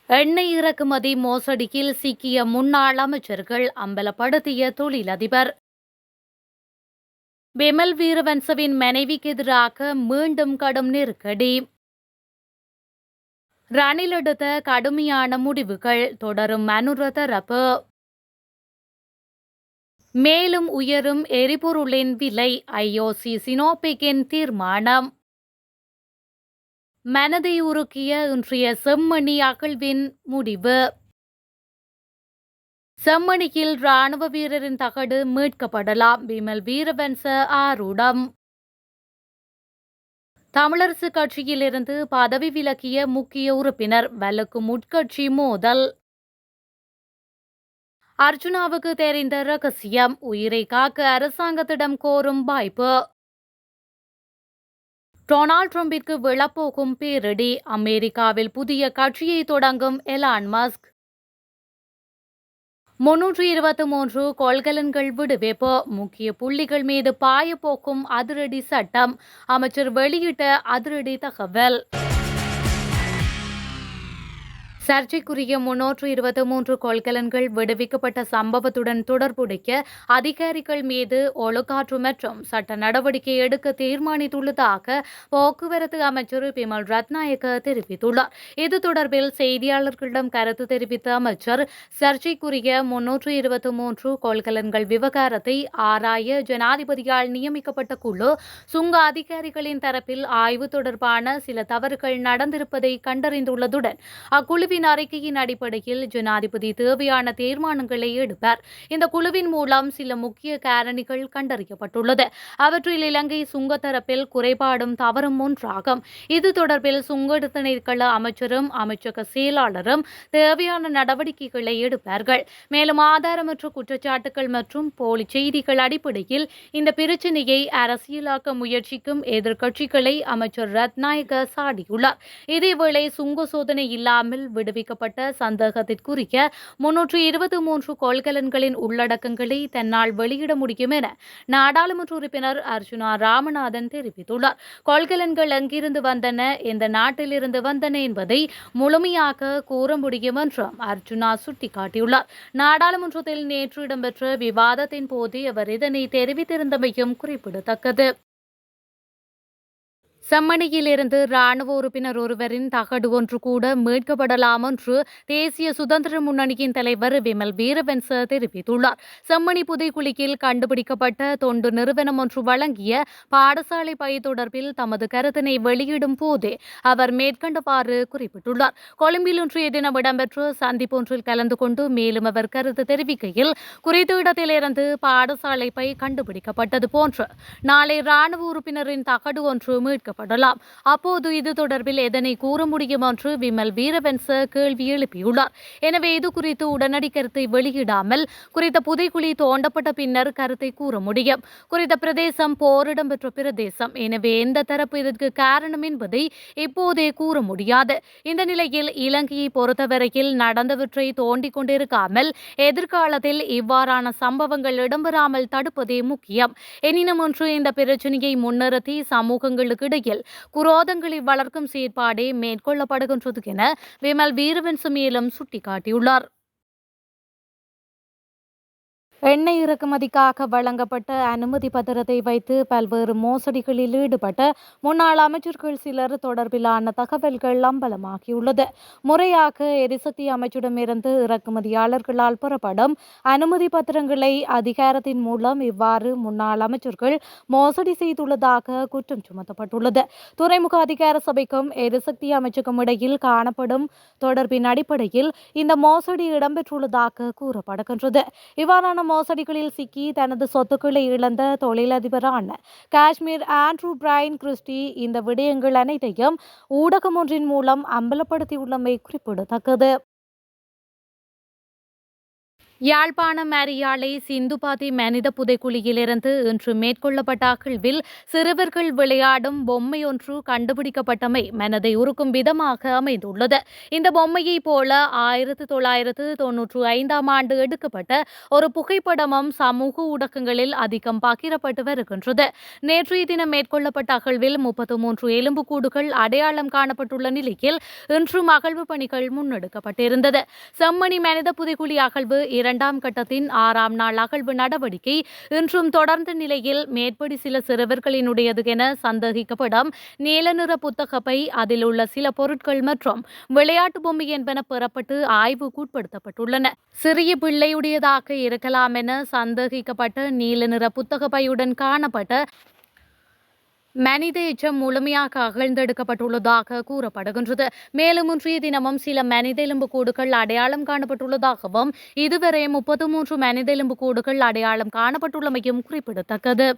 எண்ணெய் இறக்குமதி மோசடியில் சிக்கிய முன்னாள் அமைச்சர்கள் அம்பலப்படுத்திய தொழிலதிபர். பிமல் வீரவன்சவின் மனைவிக்கு எதிராக மீண்டும் கடும் நெருக்கடி. ரணில் எடுத்த கடுமையான முடிவுகள் தொடரும் மனுர தரப்பு. மேலும் உயரும் எரிபொருளின் விலை, ஐஓசி சினோபெக்கின் தீர்மானம். மனதை உருக்கிய இன்றைய செம்மணி அகழ்வின் முடிவு. செம்மணியில் ராணுவ வீரரின் தகடு மீட்கப்படலாம், பிமல் வீரவன்ச ஆரூடம். தமிழரசு கட்சியிலிருந்து பதவி விலகிய முக்கிய உறுப்பினர், வலுக்கும் உட்கட்சி மோதல். அர்ஜுனாவுக்கு தெரிந்த ரகசியம், உயிரை காக்க அரசாங்கத்திடம் கோரும் வாய்ப்பு. டொனால்ட் ட்ரம்பிற்கு விழப்போகும் பேரிடி, அமெரிக்காவில் புதிய கட்சியை தொடங்கும் எலான் மஸ்க். 323 கொள்கலன்கள் விடுவிப்பு, முக்கிய புள்ளிகள் மீது பாயப்போக்கும் அதிரடி சட்டம், அமைச்சர் வெளியிட்ட அதிரடி தகவல். சர்ச்சைக்குரிய 323 கொள்கலன்கள் விடுவிக்கப்பட்ட சம்பவத்துடன் தொடர்புடைய அதிகாரிகள் மீது ஒழுக்காற்று மற்றும் சட்ட நடவடிக்கை எடுக்க தீர்மானித்துள்ளதாக போக்குவரத்து அமைச்சர் பிமல் ரத்நாயக்க தெரிவித்துள்ளார். இது தொடர்பில் செய்தியாளர்களிடம் கருத்து தெரிவித்த அமைச்சர், சர்ச்சைக்குரிய 323 கொள்கலன்கள் விவகாரத்தை ஆராய ஜனாதிபதியால் நியமிக்கப்பட்ட குழு சுங்க அதிகாரிகளின் தரப்பில் ஆய்வு தொடர்பான சில தவறுகள் நடந்திருப்பதை கண்டறிந்துள்ளதுடன் அக்குழு அறிக்கையின் அடிப்படையில் ஜனாதிபதி தேவையான தீர்மானங்களை எடுப்பார். இந்த குழுவின் மூலம் சில முக்கிய காரணிகள் கண்டறியப்பட்டுள்ளது. அவற்றில் இலங்கை சுங்க தரப்பில் குறைபாடும் தவறும் ஒன்றாகும். இது தொடர்பில் சுங்க திணைக்கள அமைச்சரும் அமைச்சக செயலாளரும் தேவையான நடவடிக்கைகளை எடுப்பார்கள். மேலும் ஆதாரமற்ற குற்றச்சாட்டுகள் மற்றும் போலி செய்திகள் அடிப்படையில் இந்த பிரச்சினையை அரசியலாக்க முயற்சிக்கும் எதிர்க்கட்சிகளை அமைச்சர் ரத்நாயக்க சாடியுள்ளார். இதேவேளை சுங்க சோதனை இல்லாமல் விடுவிக்கப்பட்ட சந்தேகத்திற்குரிய 323 கொள்கலன்களின் உள்ளடக்கங்களை தன்னால் வெளியிட முடியும் என நாடாளுமன்ற உறுப்பினர் அர்ஜுனா ராமநாதன் தெரிவித்துள்ளார். கொள்கலன்கள் எங்கிருந்து வந்தன, எந்த நாட்டிலிருந்து வந்தன என்பதை முழுமையாக கூற முடியும் என்றும் அர்ஜுனா சுட்டிக்காட்டியுள்ளார். நாடாளுமன்றத்தில் நேற்று இடம்பெற்ற விவாதத்தின் போது அவர் இதனை தெரிவித்திருந்தமையும் குறிப்பிடத்தக்கது. செம்மணியிலிருந்து ராணுவ உறுப்பினர் ஒருவரின் தகடு ஒன்று கூட மீட்கப்படலாம் என்று தேசிய சுதந்திர முன்னணியின் தலைவர் விமல் வீரவன்ச தெரிவித்துள்ளார். செம்மணி புதைக்குழியில் கண்டுபிடிக்கப்பட்ட தொண்டு நிறுவனம் ஒன்று வழங்கிய பாடசாலை பை தொடர்பில் தமது கருத்தினை வெளியிடும் போதே அவர் மேற்கண்டவாறு குறிப்பிட்டுள்ளார். கொழும்பில் இன்றைய தினம் இடம்பெற்ற சந்திப்பொன்றில் கலந்து கொண்டு மேலும் அவர் கருத்து தெரிவிக்கையில், குறித்த இடத்திலிருந்து பாடசாலை பை கண்டுபிடிக்கப்பட்டது போன்று நாளை ராணுவ உறுப்பினரின் தகடு ஒன்று மீட்கப்படும். அப்போது இது தொடர்பில் எதனை கூற முடியும் என்று விமல் வீரவன்ச கேள்வி எழுப்பியுள்ளார். எனவே இது குறித்து உடனடி கருத்தை வெளியிடாமல் குறித்த புதைக்குழி தோண்டப்பட்ட பின்னர் கருத்தை கூற முடியும். குறித்த பிரதேசம் போரிடம் பெற்ற பிரதேசம். எனவே எந்த தரப்பு இதற்கு காரணம் என்பதை இப்போதே கூற முடியாது. இந்த நிலையில் இலங்கையை பொறுத்தவரையில் நடந்தவற்றை தோண்டிக் கொண்டிருக்காமல் எதிர்காலத்தில் இவ்வாறான சம்பவங்கள் இடம்பெறாமல் தடுப்பதே முக்கியம். எனினும் ஒன்று இந்த பிரச்சனையை முன்னிறுத்தி சமூகங்களுக்கு இடையில் குரோதங்களை வளர்க்கும் செயற்பாடே மேற்கொள்ளப்படுகின்றது என விமல் வீரவன்ச மேலும் சுட்டிக்காட்டியுள்ளார். எண்ணெய் இறக்குமதிக்காக வழங்கப்பட்ட அனுமதி பத்திரத்தை வைத்து பல்வேறு மோசடிகளில் ஈடுபட்ட முன்னாள் அமைச்சர்கள் சிலர் தொடர்பிலான தகவல்கள் அம்பலமாகியுள்ளது. முறையாக எரிசக்தி அமைச்சிடமிருந்து இறக்குமதியாளர்களால் பெறப்படும் அனுமதி பத்திரங்களை அதிகாரத்தின் மூலம் இவ்வாறு முன்னாள் அமைச்சர்கள் மோசடி செய்துள்ளதாக குற்றம் சுமத்தப்பட்டுள்ளது. துறைமுக அதிகார சபைக்கும் எரிசக்தி அமைச்சகம் இடையில் காணப்படும் தொடர்பின் அடிப்படையில் இந்த மோசடி இடம்பெற்றுள்ளதாக கூறப்படுகின்றது. இவ்வாறான மோசடிகளில் சிக்கி தனது சொத்துக்களை இழந்த தொழிலதிபரான காஷ்மீர் ஆண்ட்ரூ பிரைன் கிறிஸ்டி இந்த விடயங்கள் அனைத்தையும் ஊடகம் ஒன்றின் மூலம் அம்பலப்படுத்தியுள்ளமை குறிப்பிடத்தக்கது. யாழ்ப்பாணம் அரியாலை சிந்துபாத்தி மனித புதைக்குழியிலிருந்து இன்று மேற்கொள்ளப்பட்ட அகழ்வில் சிறுவர்கள் விளையாடும் பொம்மை ஒன்று கண்டுபிடிக்கப்பட்டமை மனதை உருக்கும் விதமாக அமைந்துள்ளது. இந்த பொம்மையை போல 1995ஆம் ஆண்டு எடுக்கப்பட்ட ஒரு புகைப்படமும் சமூக ஊடகங்களில் அதிகம் பகிரப்பட்டு வருகின்றது. நேற்றைய தினம் மேற்கொள்ளப்பட்ட அகழ்வில் 33 எலும்புக்கூடுகள் அடையாளம் காணப்பட்டுள்ள நிலையில் இன்றும் அகழ்வு பணிகள் முன்னெடுக்கப்பட்டிருந்தது. செம்மணி மனித புதைக்குழி அகழ்வு இரண்டாம் கட்டத்தின் 6ஆம் நாள் அகழ்வு நடவடிக்கை இன்றும் தொடர்ந்த நிலையில் மேற்படி சில சிறுவர்களினுடையது என சந்தேகிக்கப்படும் நீல நிற புத்தகப்பை, அதில் உள்ள சில பொருட்கள் மற்றும் விளையாட்டு பொம்மை என்பன பெறப்பட்டு ஆய்வுக்குட்படுத்தப்பட்டுள்ளன. சிறிய பிள்ளையுடையதாக இருக்கலாம் என சந்தேகிக்கப்பட்ட நீல நிற புத்தகப்பையுடன் காணப்பட்ட மனித எச்சம் முழுமையாக அகழ்ந்தெடுக்கப்பட்டுள்ளதாக கூறப்படுகின்றது. மேலும் இன்றைய தினமும் சில மனித எலும்புக்கூடுகள் அடையாளம் காணப்பட்டுள்ளதாகவும் இதுவரை 33 மனித எலும்புக்கூடுகள் அடையாளம் காணப்பட்டுள்ளமையும் குறிப்பிடத்தக்கது.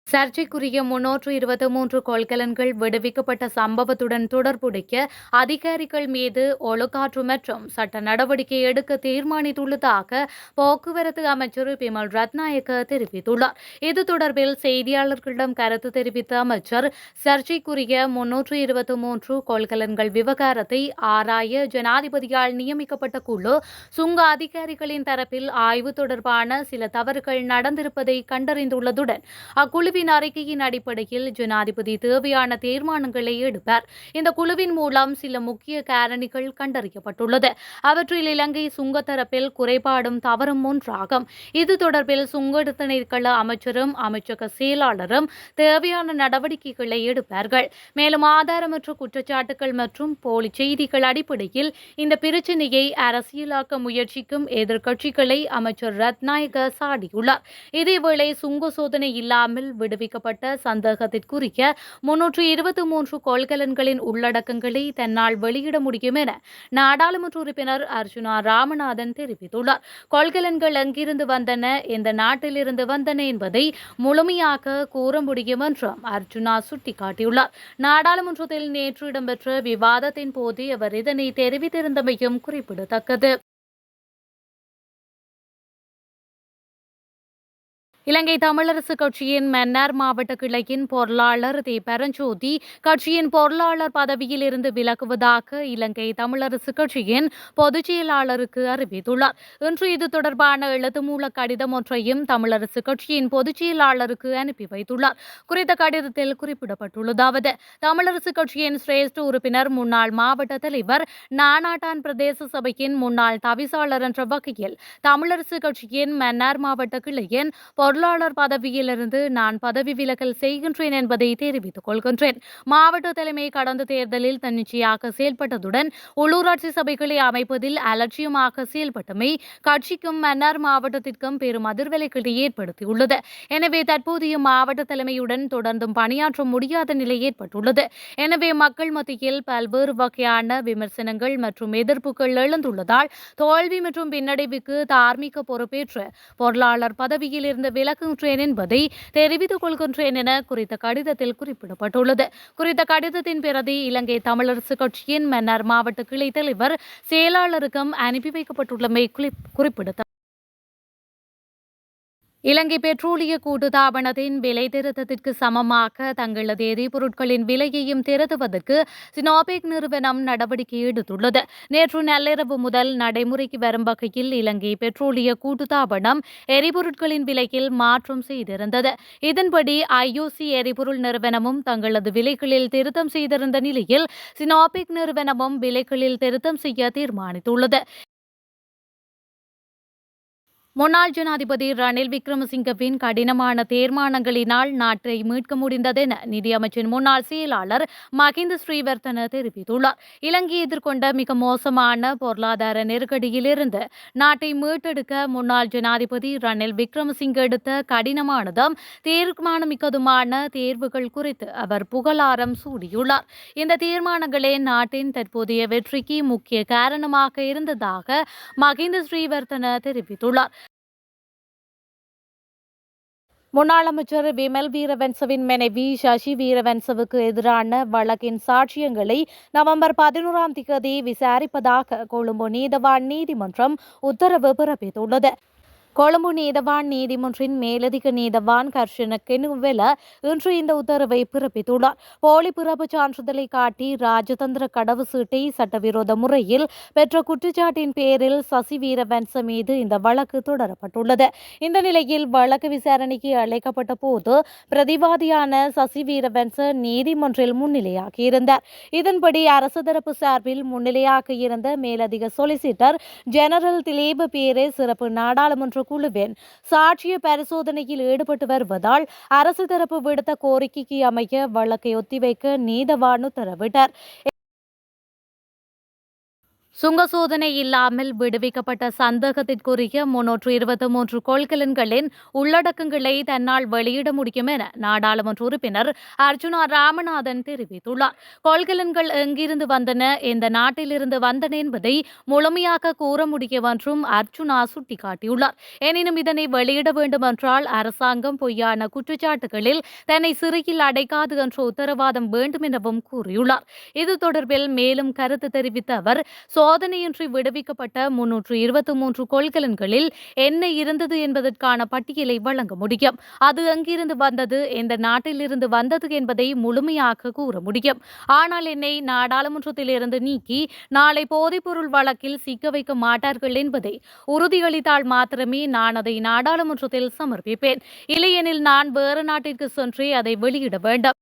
சர்ச்சைக்குரிய 323 கொள்கலன்கள் விடுவிக்கப்பட்ட சம்பவத்துடன் தொடர்புடைய அதிகாரிகள் மீது ஒழுக்காற்று மற்றும் சட்ட நடவடிக்கை எடுக்க தீர்மானித்துள்ளதாக போக்குவரத்து அமைச்சர் பிமல் ரத்நாயக்க தெரிவித்துள்ளார். இது தொடர்பில் செய்தியாளர்களிடம் கருத்து தெரிவித்த அமைச்சர், சர்ச்சைக்குரிய 323 கொள்கலன்கள் விவகாரத்தை ஆராய ஜனாதிபதியால் நியமிக்கப்பட்ட குழு சுங்க அதிகாரிகளின் தரப்பில் ஆய்வு தொடர்பான சில தவறுகள் நடந்திருப்பதை கண்டறிந்துள்ளதுடன் அக்குழுவின் அறிக்கையின் அடிப்படையில் ஜனாதிபதி தேவையான தீர்மானங்களை எடுப்பார். இந்த குழுவின் மூலம் சில முக்கிய காரணிகள் கண்டறியப்பட்டுள்ளது. அவற்றில் இலங்கை சுங்க தரப்பில் குறைபாடும் தவறும் ஒன்றாகும். இது தொடர்பில் சுங்க திணைக்கள அமைச்சரும் அமைச்சக செயலாளரும் தேவையான நடவடிக்கைகளை எடுப்பார்கள். மேலும் ஆதாரமற்ற குற்றச்சாட்டுகள் மற்றும் போலி செய்திகள் அடிப்படையில் இந்த பிரச்சினையை அரசியலாக்க முயற்சிக்கும் எதிர்க்கட்சிகளை அமைச்சர் ரத்நாயக்க சாடியுள்ளார். இதேவேளை சுங்க சோதனை இல்லாமல் விடுவிக்கப்பட்ட சந்தேகத்திற்குரிய 323 கொள்கலன்களின் உள்ளடக்கங்களை தன்னால் வெளியிட முடியும் என நாடாளுமன்ற உறுப்பினர் அர்ஜுனா ராமநாதன் தெரிவித்துள்ளார். கொள்கலன்கள் எங்கிருந்து வந்தன, எந்த நாட்டிலிருந்து வந்தன என்பதை முழுமையாக கூற முடியும் என்றும் அர்ஜுனா சுட்டிக்காட்டியுள்ளார். நாடாளுமன்றத்தில் நேற்று இடம்பெற்ற விவாதத்தின் போது அவர் இதனை தெரிவித்திருந்தமையும் குறிப்பிடத்தக்கது. இலங்கை தமிழரசு கட்சியின் மன்னார் மாவட்ட கிளையின் பொருளாளர் தி பரஞ்சோதி கட்சியின் பொருளாளர் பதவியில் இருந்து விலகுவதாக இலங்கை தமிழரசு கட்சியின் பொதுச் செயலாளருக்கு அறிவித்துள்ளார். இன்று இது தொடர்பான எழுத்து மூல கடிதம் ஒன்றையும் தமிழரசு கட்சியின் பொதுச் செயலாளருக்கு அனுப்பி வைத்துள்ளார். குறித்த கடிதத்தில் குறிப்பிடப்பட்டுள்ளதாவது, தமிழரசு கட்சியின் சிரேஷ்ட உறுப்பினர், முன்னாள் மாவட்ட தலைவர், நானாட்டான் பிரதேச சபையின் முன்னாள் தவிசாளர் என்ற வகையில் தமிழரசு கட்சியின் மன்னார் மாவட்ட கிளையின் பொருளாளர் பதவியிலிருந்து நான் பதவி விலகல் செய்கின்றேன் என்பதை தெரிவித்துக் கொள்கின்றேன். மாவட்ட தலைமை கடந்த தேர்தலில் தன்னிச்சையாக செயல்பட்டதுடன் உள்ளூராட்சி சபைகளை அமைப்பதில் அலட்சியமாக செயல்பட்டமை கட்சிக்கும் மன்னார் மாவட்டத்திற்கும் பெரும் அதிர்வலைகளை ஏற்படுத்தியுள்ளது. எனவே தற்போதைய மாவட்ட தலைமையுடன் தொடர்ந்தும் பணியாற்ற முடியாத நிலை ஏற்பட்டுள்ளது. எனவே மக்கள் மத்தியில் பல்வேறு வகையான விமர்சனங்கள் மற்றும் எதிர்ப்புகள் எழுந்துள்ளதால் தோல்வி மற்றும் பின்னடைவுக்கு தார்மீக பொறுப்பேற்று பொருளாளர் பதவியில் இருந்து விலகுகின்றேன் என்பதை தெரிவித்துக் கொள்கின்றேன் என குறித்த கடிதத்தில் குறிப்பிடப்பட்டுள்ளது. குறித்த கடிதத்தின் பிரதி இலங்கை தமிழரசு கட்சியின் மன்னார் மாவட்ட கிளை தலைவர் செயலாளருக்கும் அனுப்பி வைக்கப்பட்டுள்ளமை குறிப்பிடத்தக்கது. இலங்கை பெட்ரோலிய கூட்டுத்தாபனத்தின் விலை திருத்தத்திற்கு சமமாக தங்களது எரிபொருட்களின் விலையையும் திருத்துவதற்கு சினோபெக் நிறுவனம் நடவடிக்கை எடுத்துள்ளது. நேற்று நள்ளிரவு முதல் நடைமுறைக்கு வரும் வகையில் இலங்கை பெட்ரோலிய கூட்டுத்தாபனம் எரிபொருட்களின் விலையில் மாற்றம் செய்திருந்தது. இதன்படி ஐஓசி எரிபொருள் நிறுவனமும் தங்களது விலைகளில் திருத்தம் செய்திருந்த நிலையில் சினோபெக் நிறுவனமும் விலைகளில் திருத்தம் செய்ய தீர்மானித்துள்ளது. முன்னாள் ஜனாதிபதி ரணில் விக்ரமசிங்கவின் கடினமான தீர்மானங்களினால் நாட்டை மீட்க முடிந்ததென நிதியமைச்சின் முன்னாள் செயலாளர் மஹிந்த ஸ்ரீவர்தன தெரிவித்துள்ளார். இலங்கை எதிர்கொண்ட மிக மோசமான பொருளாதார நெருக்கடியிலிருந்து நாட்டை மீட்டெடுக்க முன்னாள் ஜனாதிபதி ரணில் விக்ரமசிங்க எடுத்த கடினமானதும் தீர்மானமிக்கதுமான தேர்வுகள் குறித்து அவர் புகழாரம் சூடியுள்ளார். இந்த தீர்மானங்களே நாட்டின் தற்போதைய வெற்றிக்கு முக்கிய காரணமாக இருந்ததாக மஹிந்த ஸ்ரீவர்தன தெரிவித்துள்ளார். முன்னாள் அமைச்சர் விமல் வீரவன்சவின் மனைவி சசி வீரவன்சவுக்கு எதிரான வழக்கின் சாட்சியங்களை நவம்பர் 11ஆம் தேதி விசாரிப்பதாக கொழும்பு நீதவான் நீதிமன்றம் உத்தரவு பிறப்பித்துள்ளது. கொழும்பு நீதவான் நீதிமன்றின் மேலதிக நீதவான் கர்ஷன கெனுவெல இன்று இந்த உத்தரவை பிறப்பித்துள்ளார். போலி பிறப்புச் சான்றிதழை காட்டி ராஜதந்திர கடவுச்சீட்டை சட்டவிரோத முறையில் பெற்ற குற்றச்சாட்டின் பேரில் சசி வீரவன்ச மீது இந்த வழக்கு தொடரப்பட்டுள்ளது. இந்த நிலையில் வழக்கு விசாரணைக்கு அழைக்கப்பட்ட போது பிரதிவாதியான சசி வீரவன்ச நீதிமன்றில் முன்னிலையாகியிருந்தார். இதன்படி அரசு தரப்பு சார்பில் முன்னிலையாகியிருந்த மேலதிக சொலிசிட்டர் ஜெனரல் திலீப பேரே சிறப்பு நாடாளுமன்ற குழுவின் சாட்சிய பரிசோதனையில் ஈடுபட்டு வருவதால் அரசு தரப்பு விடுத்த கோரிக்கைக்கு அமைய வழக்கை ஒத்திவைக்க நீதவான் உத்தரவிட்டார். சுங்க சோதனை இல்லாமல் விடுவிக்கப்பட்ட சந்தேகத்திற்குரிய 323 கொள்கலன்களின் உள்ளடக்கங்களை தன்னால் வெளியிட முடியும் என நாடாளுமன்ற உறுப்பினர் அர்ஜுனா ராமநாதன் தெரிவித்துள்ளார். கொள்கலன்கள் எங்கிருந்து வந்தன, எந்த நாட்டிலிருந்து வந்தன என்பதை முழுமையாக கூற முடியும் என்றும் அர்ஜுனா சுட்டிக்காட்டியுள்ளார். எனினும் இதனை வெளியிட வேண்டும் என்றால் அரசாங்கம் பொய்யான குற்றச்சாட்டுகளில் தன்னை சிறையில் அடைக்காது என்ற உத்தரவாதம் வேண்டும் எனவும் கூறியுள்ளார். இது தொடர்பில் மேலும் கருத்து தெரிவித்த அவர், சோதனையின்றி விடுவிக்கப்பட்ட 323 கொள்கலன்களில் என்ன இருந்தது என்பதற்கான பட்டியலை வழங்க முடியும். அது எங்கிருந்து வந்தது, எந்த நாட்டிலிருந்து வந்தது என்பதை முழுமையாக கூற முடியும். ஆனால் என்னை நாடாளுமன்றத்திலிருந்து நீக்கி நாளை போதைப்பொருள் வழக்கில் சிக்க வைக்க மாட்டார்கள் என்பதை உறுதியளித்தால் மாத்திரமே நான் அதை நாடாளுமன்றத்தில் சமர்ப்பிப்பேன். இல்லையெனில் நான் வேறு நாட்டிற்கு சென்றே அதை வெளியிட வேண்டும்.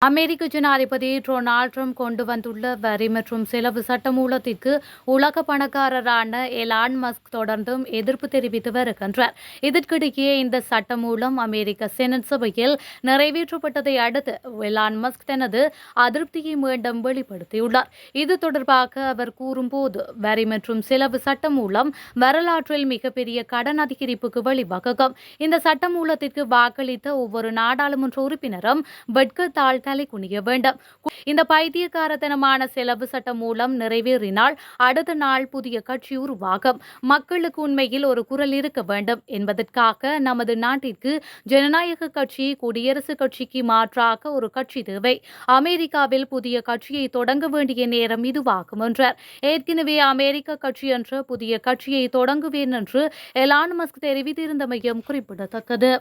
அமெரிக்க ஜனாதிபதி டொனால்ட் ட்ரம்ப் கொண்டு வந்துள்ள வரி மற்றும் செலவு சட்டமூலத்திற்கு உலக பணக்காரரான எலான் மஸ்க் தொடர்ந்தும் எதிர்ப்பு தெரிவித்து வருகின்றார். இதற்கிடையே இந்த சட்டமூலம் அமெரிக்க செனட் சபையில் நிறைவேற்றப்பட்டதை அடுத்து எலான் மஸ்க் தனது அதிருப்தியை மீண்டும் வெளிப்படுத்தியுள்ளார். இது தொடர்பாக அவர் கூறும்போது, வரி மற்றும் செலவு சட்டமூலம் வரலாற்றில் மிகப்பெரிய கடன் அதிகரிப்புக்கு வழிவகுக்கும். இந்த சட்டமூலத்திற்கு வாக்களித்த ஒவ்வொரு நாடாளுமன்ற உறுப்பினரும் வெட்கத்தால் தலை குனிய வேண்டும். இந்த பைத்தியக்காரத்தனமான செலவு சட்டம் மூலம் நிறைவேறினால் அடுத்த நாள் புதிய கட்சி உருவாகும். மக்களுக்கு உண்மையில் ஒரு குரல் இருக்க வேண்டும் என்பதற்காக நமது நாட்டிற்கு ஜனநாயக கட்சி குடியரசுக் கட்சிக்கு மாற்றாக ஒரு கட்சி தேவை. அமெரிக்காவில் புதிய கட்சியை தொடங்க வேண்டிய நேரம் இதுவாகும் என்றார். ஏற்கனவே அமெரிக்க கட்சி என்ற புதிய கட்சியை தொடங்குவேன் என்று எலான் மஸ்க் தெரிவித்திருந்தமையும் குறிப்பிடத்தக்கது.